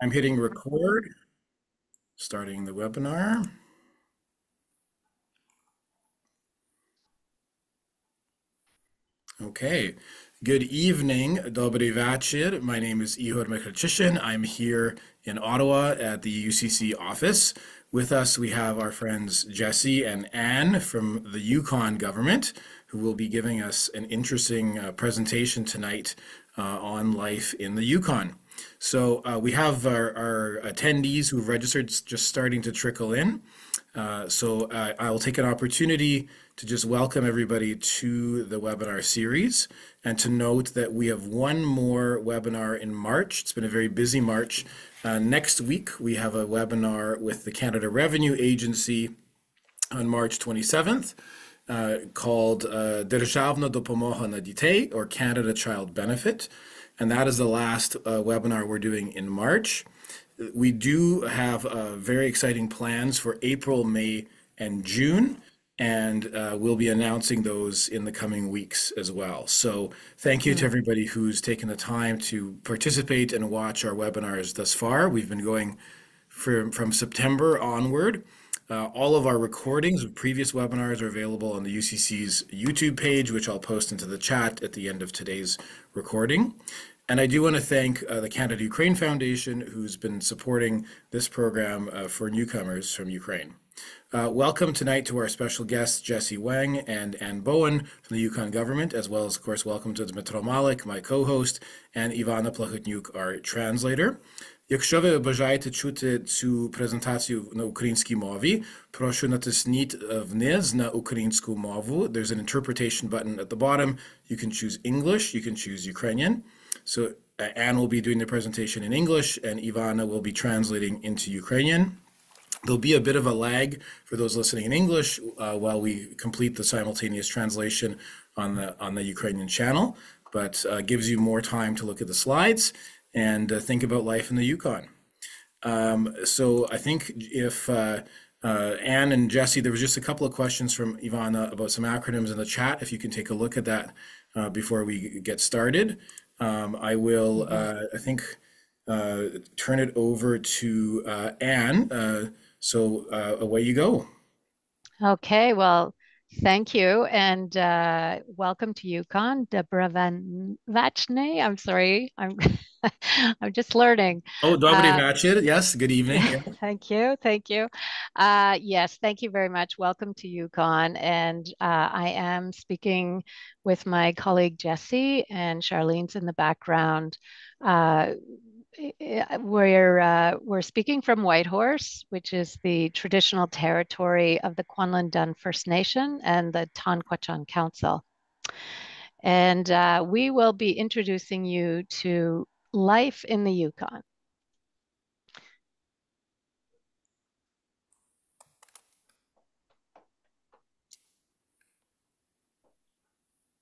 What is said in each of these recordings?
I'm hitting record, starting the webinar. Okay, good evening, dobry večer. My name is Ihor Michalchishin. I'm here in Ottawa at the UCC office. With us, we have our friends Jesse and Anne from the Yukon government, who will be giving us an interesting presentation tonight on life in the Yukon. So we have our attendees who've registered just starting to trickle in. I will take an opportunity to just welcome everybody to the webinar series and to note that we have one more webinar in March. It's been a very busy March. Next week, we have a webinar with the Canada Revenue Agency on March 27th called Державна допомога на дітей, or Canada Child Benefit. And that is the last webinar we're doing in March. We do have very exciting plans for April, May, and June, and we'll be announcing those in the coming weeks as well. So thank you to everybody who's taken the time to participate and watch our webinars thus far. We've been going from September onward. All of our recordings of previous webinars are available on the UCC's YouTube page, which I'll post into the chat at the end of today's recording. And I do want to thank the Canada-Ukraine Foundation, who's been supporting this program for newcomers from Ukraine. Welcome tonight to our special guests, Jesse Wang and Anne Bowen from the Yukon government, as well as, of course, welcome to Dmitro Malik, my co-host, and Ivana Plahotniuk, our translator. Якщо ви бажаєте чути цю презентацію на українській мові, прошу натисніть вниз на українську мову. There's an interpretation button at the bottom. You can choose English, you can choose Ukrainian. So Anne will be doing the presentation in English and Ivana will be translating into Ukrainian. There'll be a bit of a lag for those listening in English while we complete the simultaneous translation on the Ukrainian channel, but gives you more time to look at the slides and think about life in the Yukon. So I think if Anne and Jesse, there was just a couple of questions from Ivana about some acronyms in the chat. If you can take a look at that before we get started. I will, I think, turn it over to Anne. So away you go. Okay, well, thank you, and welcome to Yukon. Vachne, I'm sorry, I'm I'm just learning. Oh, dobry večer. Yes, good evening. Yeah. Thank you, thank you. Yes, thank you very much. Welcome to Yukon, and I am speaking with my colleague Jesse, and Charlene's in the background. We're speaking from Whitehorse, which is the traditional territory of the Kwanlin Dun First Nation and the Tanquachan Council. And we will be introducing you to life in the Yukon.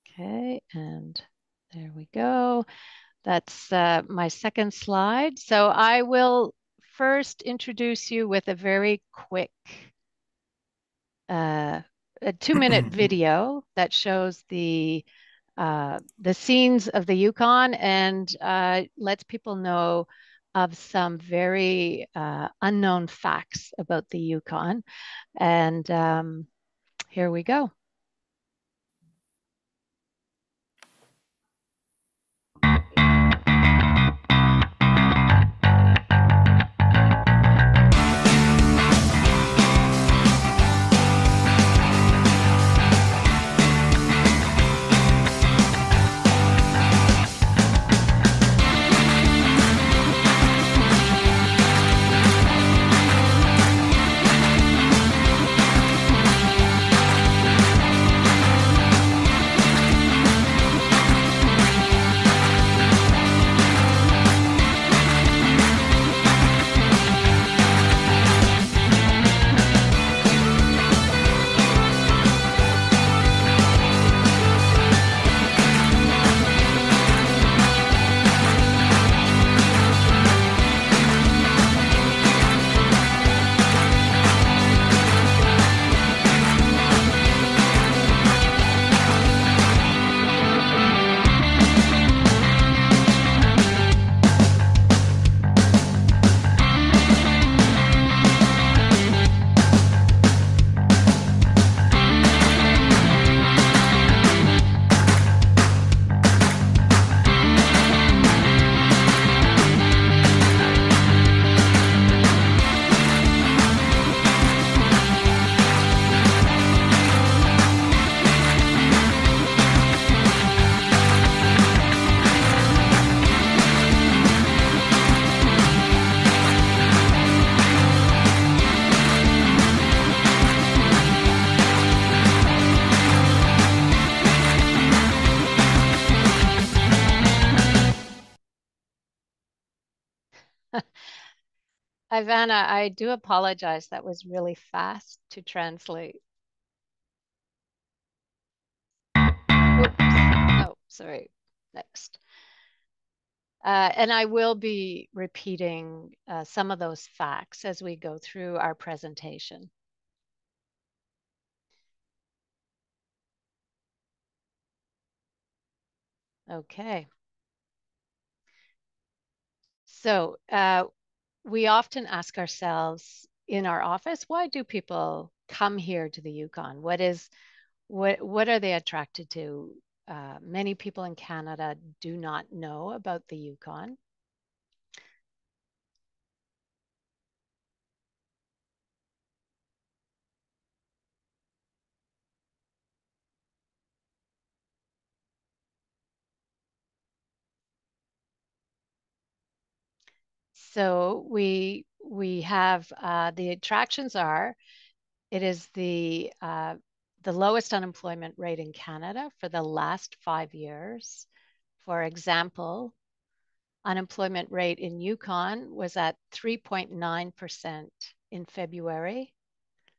Okay, and there we go. That's my second slide. So I will first introduce you with a very quick a 2-minute video that shows the scenes of the Yukon and lets people know of some very unknown facts about the Yukon. And here we go. Ivana, I do apologize. That was really fast to translate. Oops. Oh, sorry. Next. And I will be repeating some of those facts as we go through our presentation. Okay. So we often ask ourselves in our office, why do people come here to the Yukon? What are they attracted to? Many people in Canada do not know about the Yukon. So we have the attractions are it is the lowest unemployment rate in Canada for the last 5 years. For example, unemployment rate in Yukon was at 3.9% in February,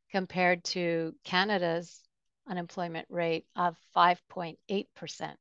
compared to Canada's unemployment rate of 5.8%.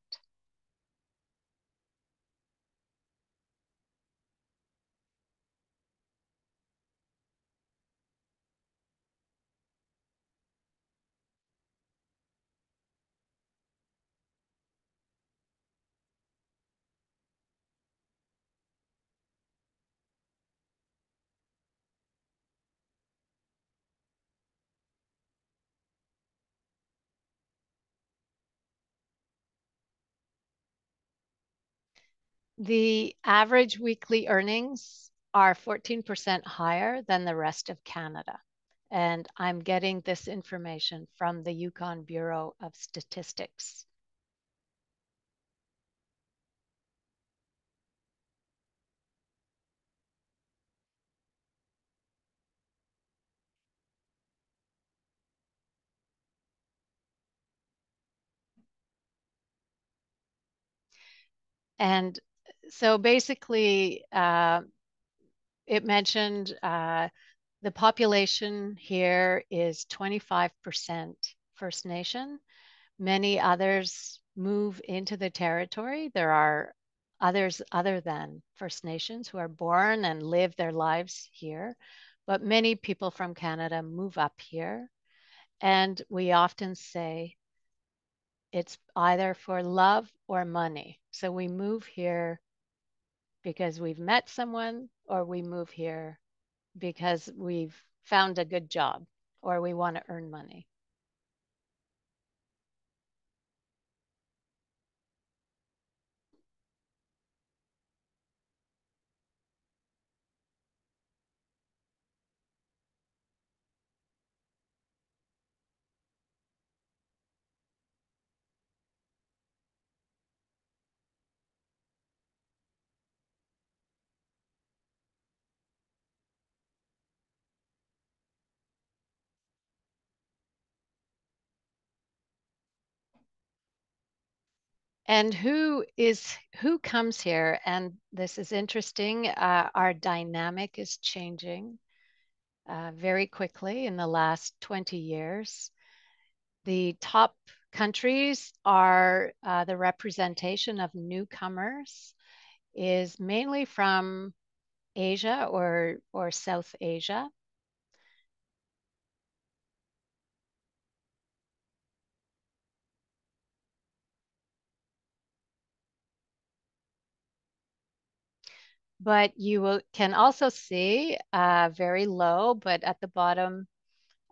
The average weekly earnings are 14% higher than the rest of Canada. And I'm getting this information from the Yukon Bureau of Statistics. And so basically, it mentioned the population here is 25% First Nation. Many others move into the territory. There are others other than First Nations who are born and live their lives here, but many people from Canada move up here. And we often say it's either for love or money. So we move here because we've met someone, or we move here because we've found a good job, or we want to earn money. And who comes here? And this is interesting. Our dynamic is changing very quickly in the last 20 years. The top countries are the representation of newcomers is mainly from Asia or South Asia. But can also see very low, but at the bottom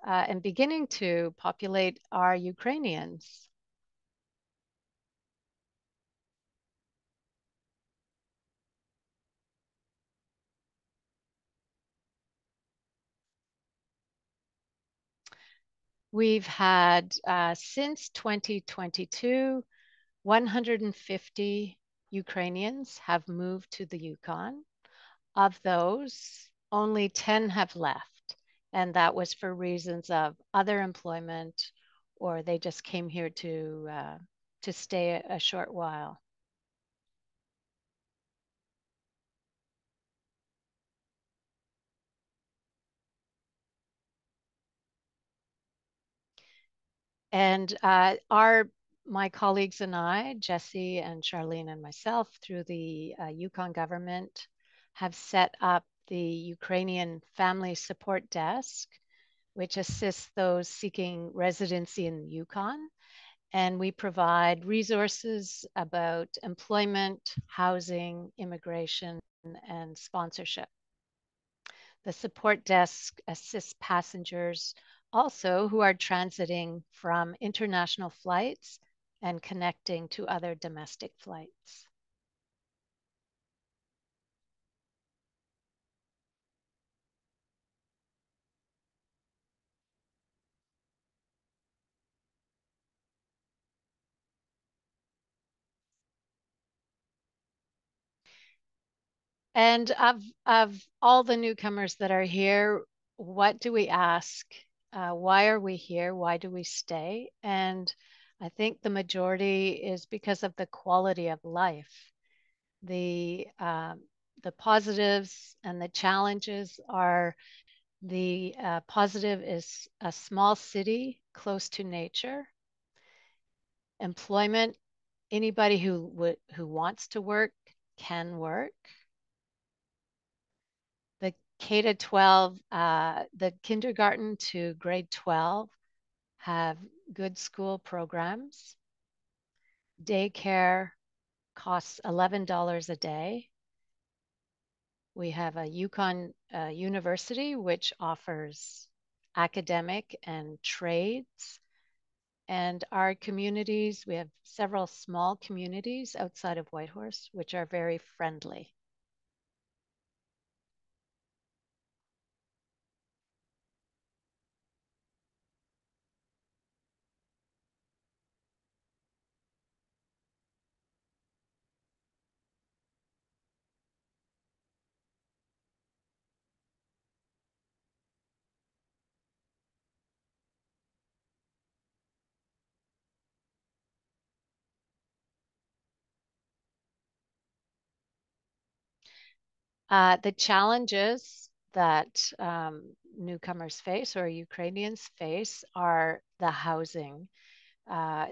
and beginning to populate are Ukrainians. We've had, since 2022, 150 Ukrainians have moved to the Yukon. Of those, only 10 have left, and that was for reasons of other employment, or they just came here to stay a short while. And my colleagues and I, Jesse and Charlene and myself, through the Yukon government, have set up the Ukrainian Family Support Desk, which assists those seeking residency in Yukon. And we provide resources about employment, housing, immigration, and sponsorship. The support desk assists passengers also who are transiting from international flights and connecting to other domestic flights. And of all the newcomers that are here, what do we ask? Why are we here? Why do we stay? And I think the majority is because of the quality of life. The positives and the challenges are the positive is a small city close to nature. Employment, anybody who wants to work can work. The K to 12, the kindergarten to grade 12 have good school programs. Daycare costs $11 a day. We have a Yukon University, which offers academic and trades. And our communities, we have several small communities outside of Whitehorse, which are very friendly. The challenges that newcomers face or Ukrainians face are the housing. Uh,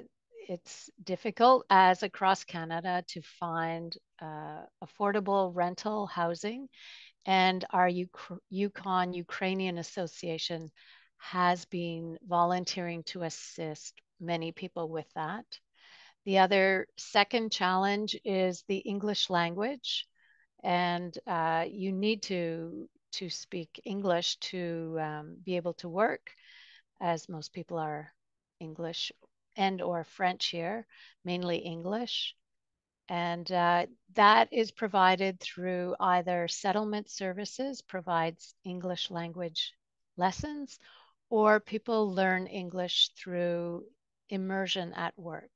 it's difficult as across Canada to find affordable rental housing, and our Yukon Ukrainian Association has been volunteering to assist many people with that. The other second challenge is the English language, and you need to speak English to be able to work, as most people are English and or French here, mainly English. And that is provided through either settlement services, provides English language lessons, or people learn English through immersion at work.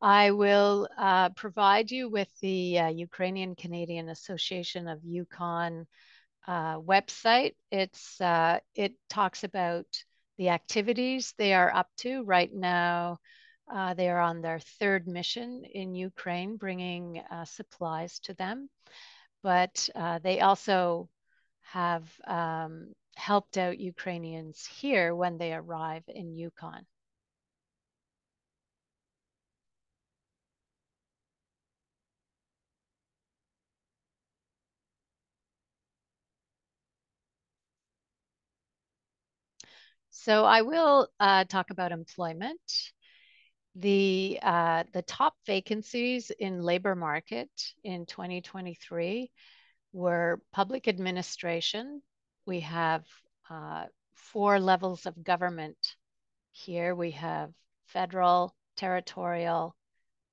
I will provide you with the Ukrainian Canadian Association of Yukon website. It talks about the activities they are up to right now. They are on their third mission in Ukraine, bringing supplies to them. But they also have helped out Ukrainians here when they arrive in Yukon. So I will talk about employment. The top vacancies in labor market in 2023 were public administration. We have four levels of government here. We have federal, territorial,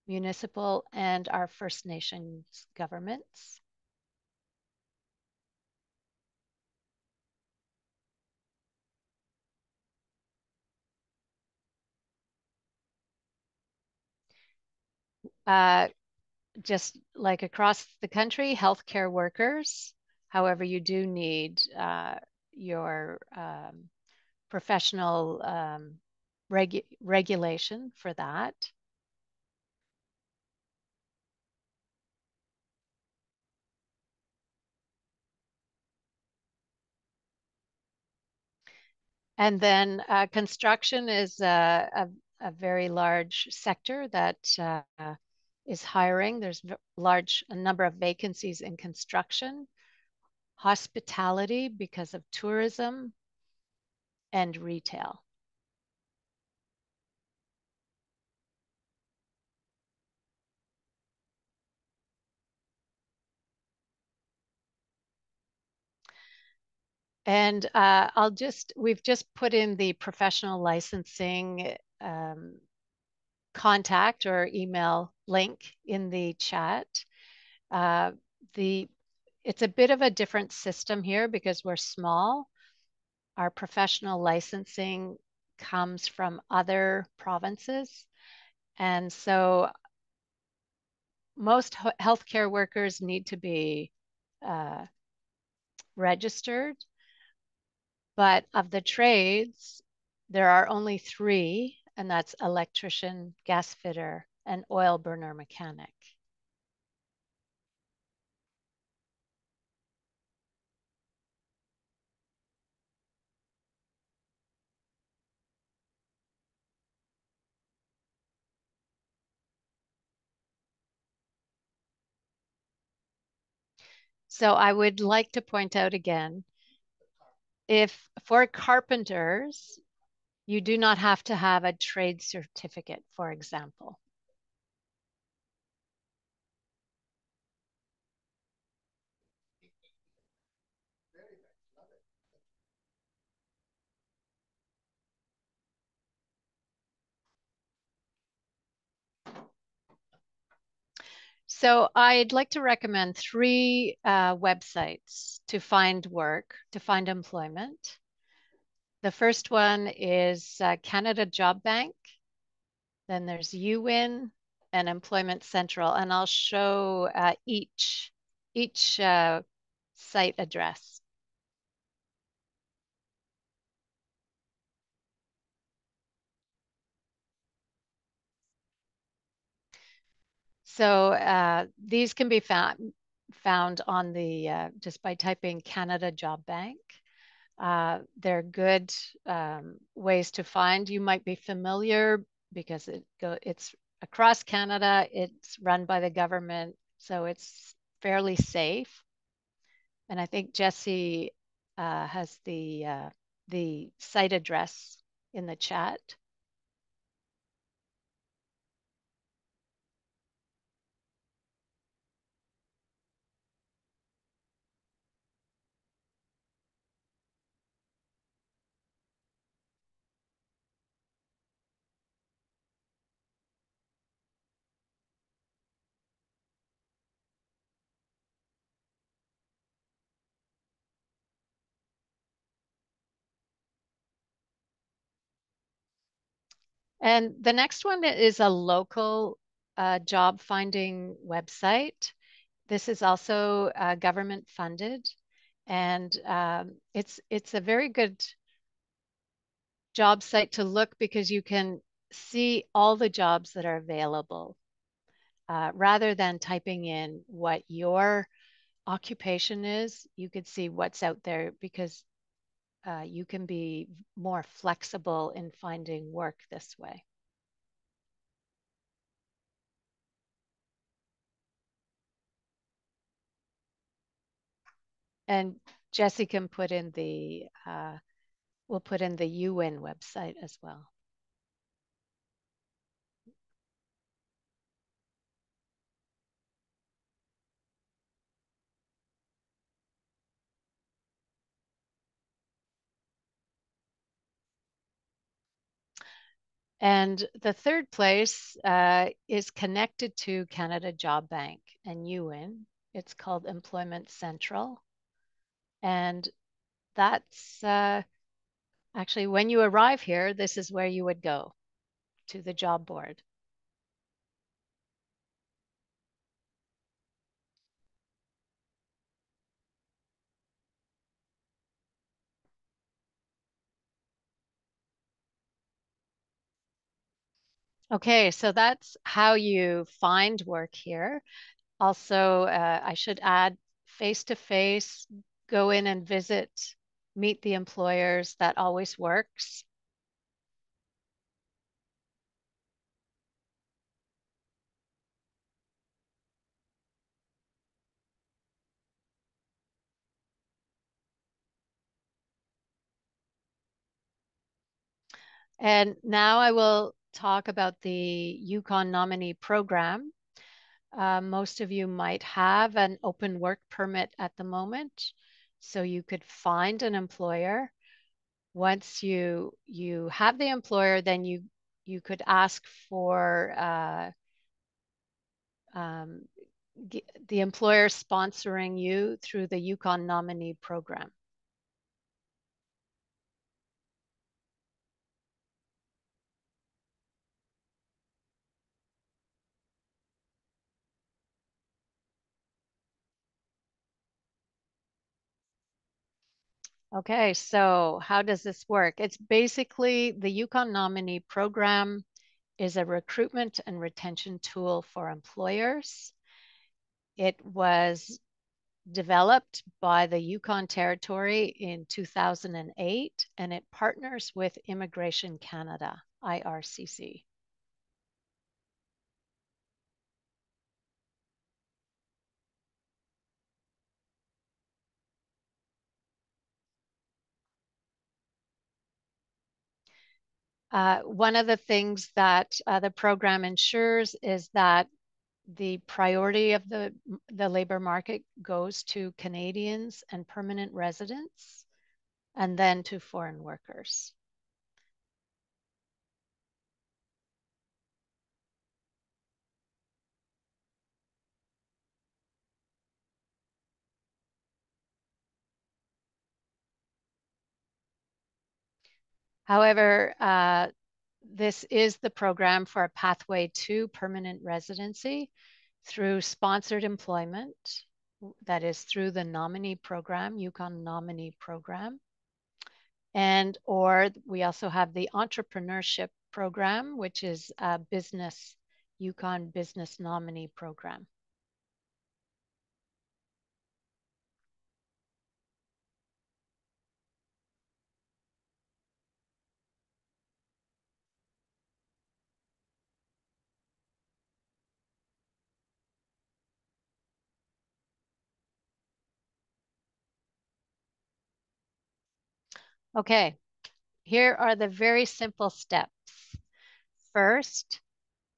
municipal, and our First Nations governments. Uh, just like across the country, healthcare workers. However, you do need your professional regulation for that. And then construction is a very large sector that is hiring. There's a number of vacancies in construction, hospitality because of tourism, and retail. And we've just put in the professional licensing contact or email link in the chat. Uh, it's a bit of a different system here because we're small. Our professional licensing comes from other provinces. And so most healthcare workers need to be registered. But of the trades, there are only three, and that's electrician, gas fitter, and oil burner mechanic. So I would like to point out again, if for carpenters, you do not have to have a trade certificate, for example. So I'd like to recommend three websites to find work, to find employment. The first one is Canada Job Bank. Then there's UWin and Employment Central, and I'll show each site address. So these can be found on the just by typing Canada Job Bank. They're good ways to find. You might be familiar because it's across Canada. It's run by the government, so it's fairly safe. And I think Jesse has the site address in the chat. And the next one is a local job finding website. This is also government funded, and it's a very good job site to look because you can see all the jobs that are available rather than typing in what your occupation is. You could see what's out there because you can be more flexible in finding work this way. And Jesse can put in we'll put in the UWin website as well. And the third place is connected to Canada Job Bank and UWin. It's called Employment Central. And that's actually when you arrive here, this is where you would go, to the job board. Okay, so that's how you find work here. Also, I should add face to face, go in and visit, meet the employers. That always works. And now I will talk about the Yukon nominee program. Most of you might have an open work permit at the moment, so you could find an employer. Once you have the employer, then you could ask for um, the employer sponsoring you through the Yukon nominee program. Okay, so how does this work? It's basically the Yukon nominee program is a recruitment and retention tool for employers. It was developed by the Yukon Territory in 2008, and it partners with Immigration Canada, IRCC. One of the things that the program ensures is that the priority of the labor market goes to Canadians and permanent residents, and then to foreign workers. However, this is the program for a pathway to permanent residency through sponsored employment, that is through the nominee program, Yukon nominee program. And or we also have the entrepreneurship program, which is a business, Yukon business nominee program. Okay, here are the very simple steps. First,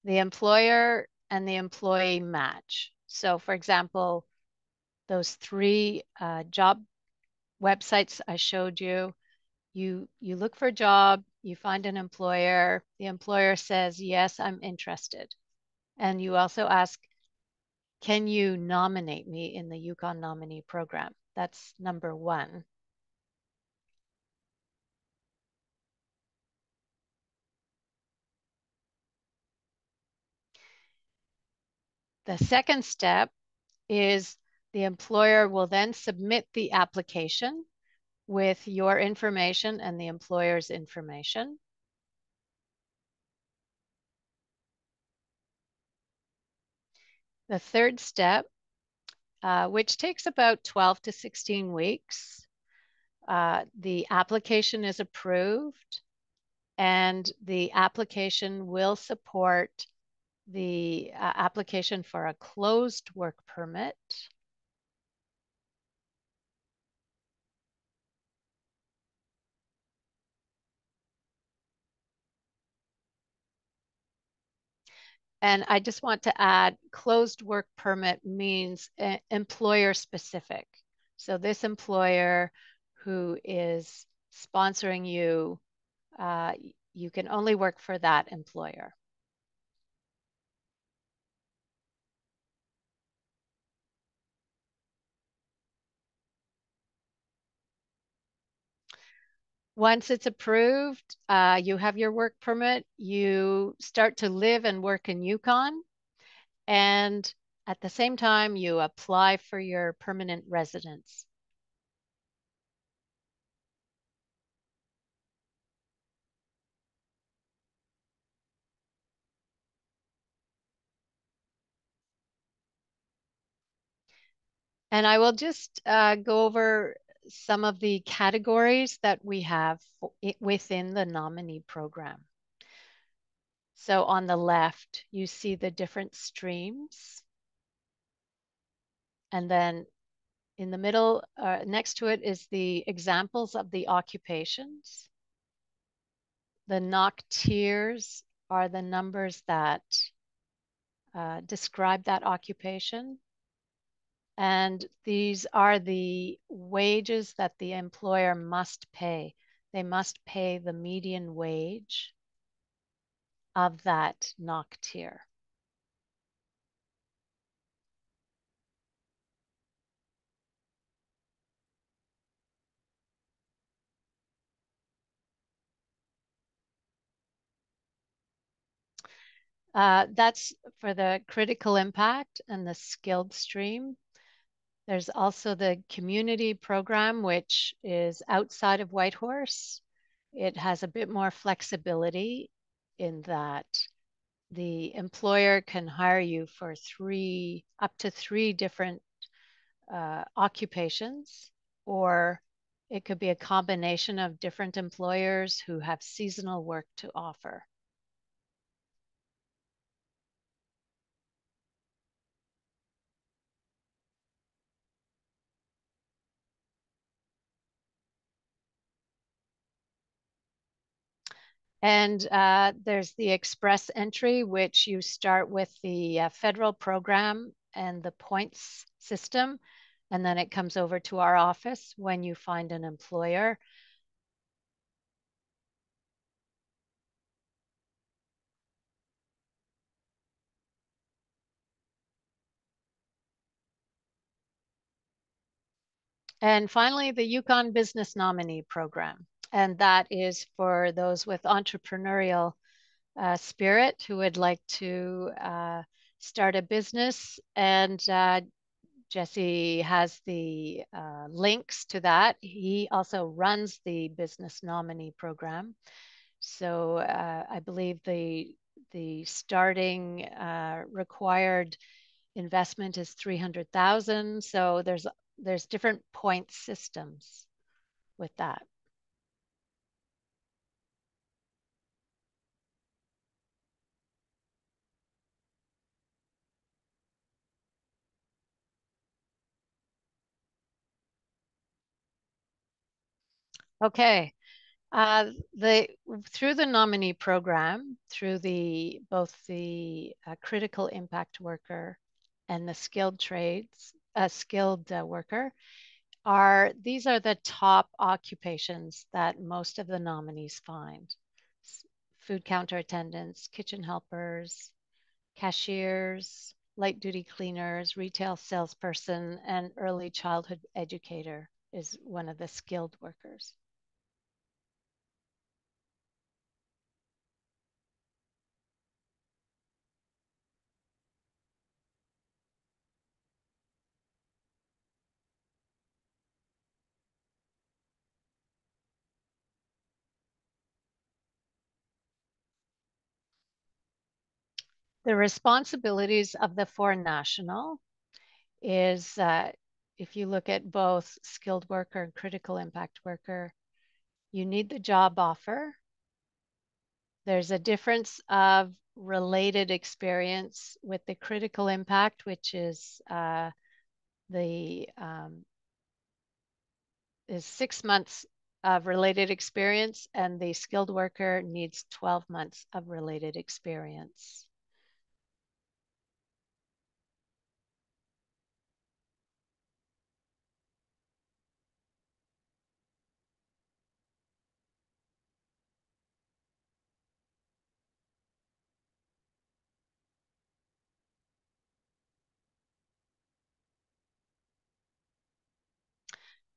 the employer and the employee match. So for example, those three job websites I showed you, you look for a job, you find an employer, the employer says, yes, I'm interested. And you also ask, can you nominate me in the Yukon nominee program? That's number one. The second step is the employer will then submit the application with your information and the employer's information. The third step, which takes about 12 to 16 weeks, the application is approved and the application will support the application for a closed work permit. And I just want to add, closed work permit means employer specific. So this employer who is sponsoring you, you can only work for that employer. Once it's approved, you have your work permit, you start to live and work in Yukon, and at the same time, you apply for your permanent residence. And I will just go over some of the categories that we have within the nominee program. So on the left, you see the different streams. And then in the middle, next to it is the examples of the occupations. The NOC tiers are the numbers that describe that occupation. And these are the wages that the employer must pay. They must pay the median wage of that NOC tier. That's for the critical impact and the skilled stream. There's also the community program, which is outside of Whitehorse. It has a bit more flexibility in that the employer can hire you for up to three different occupations, or it could be a combination of different employers who have seasonal work to offer. And there's the express entry, which you start with the federal program and the points system, and then it comes over to our office when you find an employer. And finally, the Yukon Business Nominee Program. And that is for those with entrepreneurial spirit who would like to start a business. And Jesse has the links to that. He also runs the business nominee program. So I believe the starting required investment is 300,000. So there's different point systems with that. Okay. The through the nominee program, through both the critical impact worker and the skilled trades, skilled worker, these are the top occupations that most of the nominees find. Food counter attendants, kitchen helpers, cashiers, light duty cleaners, retail salesperson, and early childhood educator is one of the skilled workers. The responsibilities of the foreign national is if you look at both skilled worker and critical impact worker, you need the job offer. There's a difference of related experience with the critical impact, which is the is 6 months of related experience, and the skilled worker needs 12 months of related experience.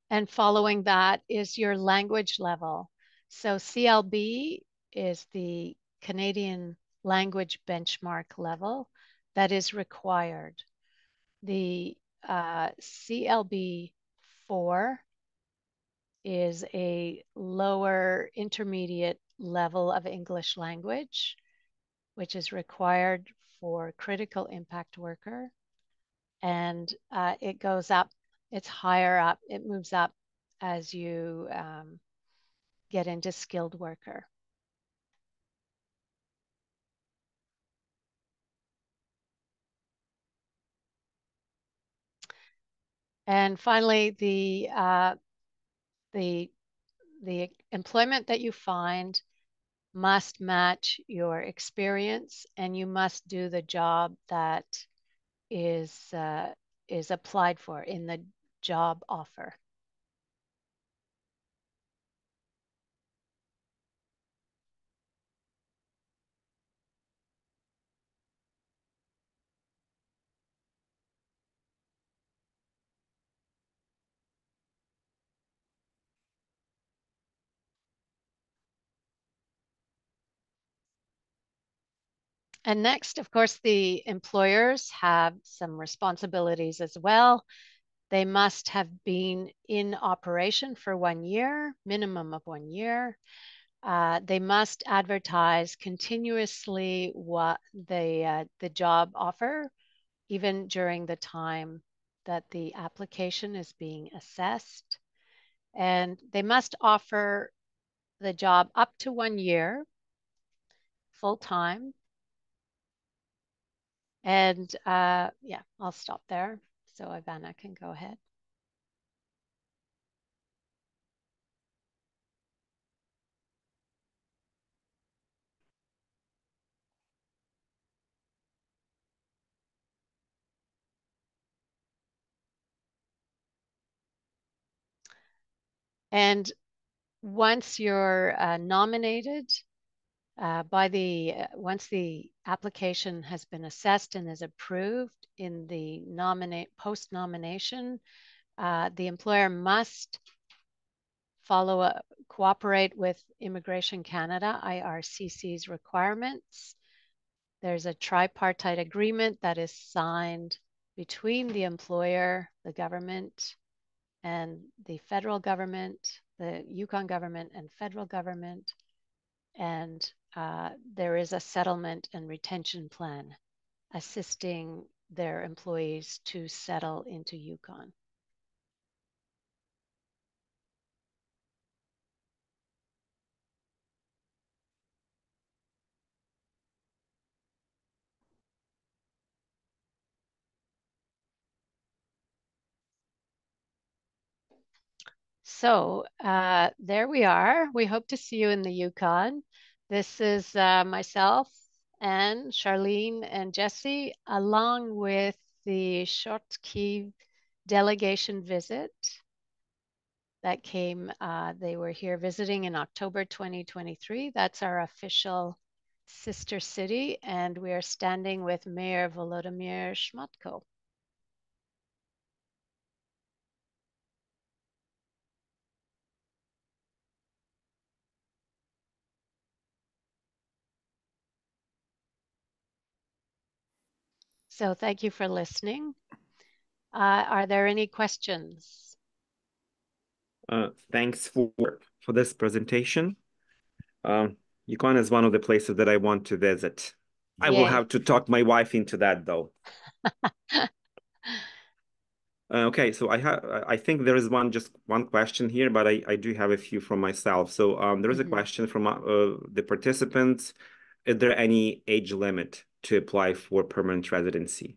And following that is your language level. So CLB is the Canadian language benchmark level that is required. The CLB 4 is a lower intermediate level of English language, which is required for critical impact worker. And it goes up it's higher up. It moves up as you get into skilled worker. And finally, the employment that you find must match your experience, and you must do the job that is applied for in the job offer. And next, of course, the employers have some responsibilities as well. They must have been in operation for 1 year, minimum of 1 year. They must advertise continuously what the job offer, even during the time that the application is being assessed. And they must offer the job up to 1 year, full time. And yeah, I'll stop there so Ivana can go ahead. And once you're nominated once the application has been assessed and is approved in the post-nomination, the employer must cooperate with Immigration Canada, IRCC's requirements. There's a tripartite agreement that is signed between the employer, the government, and the federal government, the Yukon government and federal government. And there is a settlement and retention plan assisting their employees to settle into Yukon. So there we are. We hope to see you in the Yukon. This is myself and Charlene and Jesse, along with the Shortkeeve delegation visit that came. They were here visiting in October 2023. That's our official sister city, and we are standing with Mayor Volodymyr Shmotko. So thank you for listening. Are there any questions? Thanks for this presentation. Yukon is one of the places that I want to visit. Yay. I will have to talk my wife into that, though. Okay, so I think there is just one question here, but I do have a few from myself. So there is a question from the participants. Is there any age limit to apply for permanent residency?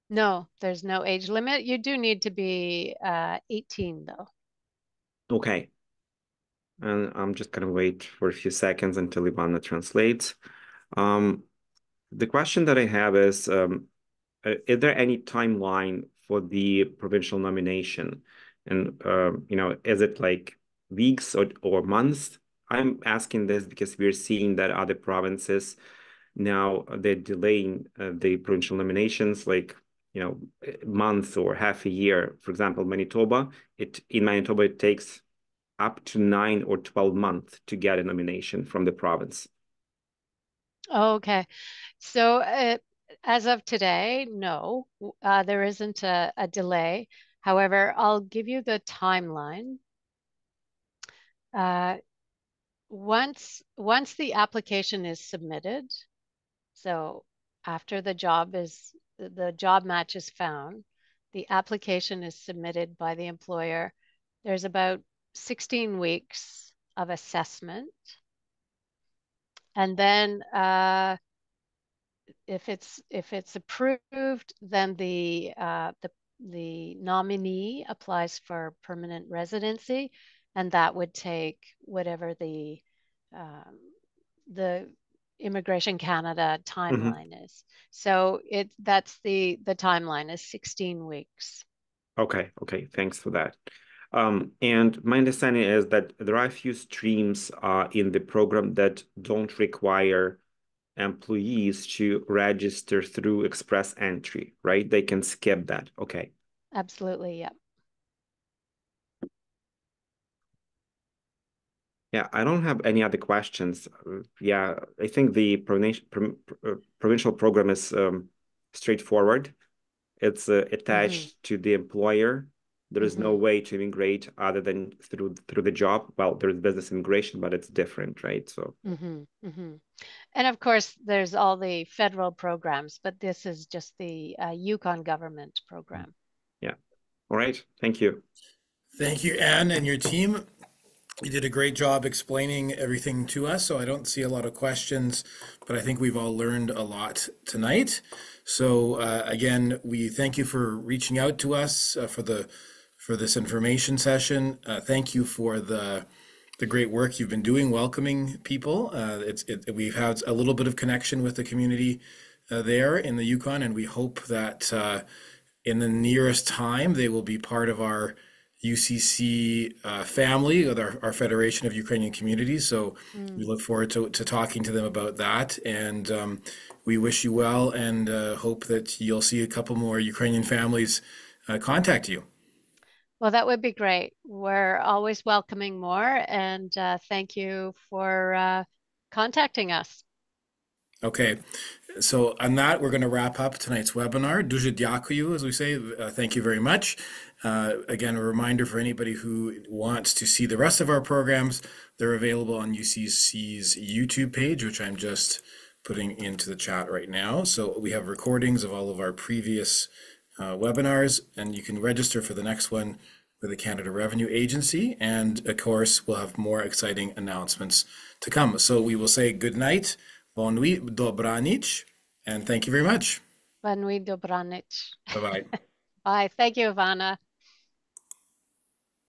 No, there's no age limit. You do need to be 18, though. Okay. And I'm just going to wait for a few seconds until Ivana translates. The question that I have is there any timeline for the provincial nomination? And, is it like weeks or months? I'm asking this because we're seeing that other provinces now they're delaying the provincial nominations like, a month or half a year. For example, Manitoba, in Manitoba, it takes up to 9 or 12 months to get a nomination from the province. Okay. So as of today, no, there isn't a delay. However, I'll give you the timeline. Once the application is submitted, so after the job match is found, the application is submitted by the employer. There's about 16 weeks of assessment. And then if it's approved, then the nominee applies for permanent residency, and that would take whatever the Immigration Canada timeline is. So that's the timeline is 16 weeks. Okay, thanks for that. And my understanding is that there are a few streams in the program that don't require employees to register through express entry, right? They can skip that. Okay. Absolutely, yeah. Yeah, I don't have any other questions. Yeah, I think the provincial program is straightforward. It's attached to the employer. There is no way to immigrate other than through the job. Well, there's business immigration, but it's different, right? So. And of course, there's all the federal programs, but this is just the Yukon government program. Yeah. All right. Thank you. Thank you, Anne, and your team. You did a great job explaining everything to us, so I don't see a lot of questions, but I think we've all learned a lot tonight. So again, we thank you for reaching out to us for this information session. Thank you for the great work you've been doing welcoming people. We've had a little bit of connection with the community there in the Yukon, and we hope that in the nearest time they will be part of our UCC family, with our Federation of Ukrainian Communities. So we look forward to talking to them about that. And we wish you well and hope that you'll see a couple more Ukrainian families contact you. Well, that would be great. We're always welcoming more. And thank you for contacting us. Okay. So on that, we're going to wrap up tonight's webinar. Дуже дякую, as we say. Thank you very much. Again, a reminder for anybody who wants to see the rest of our programs, they're available on UCC's YouTube page, which I'm just putting into the chat right now. So we have recordings of all of our previous webinars, and you can register for the next one with the Canada Revenue Agency. And of course, we'll have more exciting announcements to come. So we will say good night. Bon nuit, dobranic, and thank you very much. Bon nuit, dobranic. Bye-bye. Bye. Thank you, Ivana.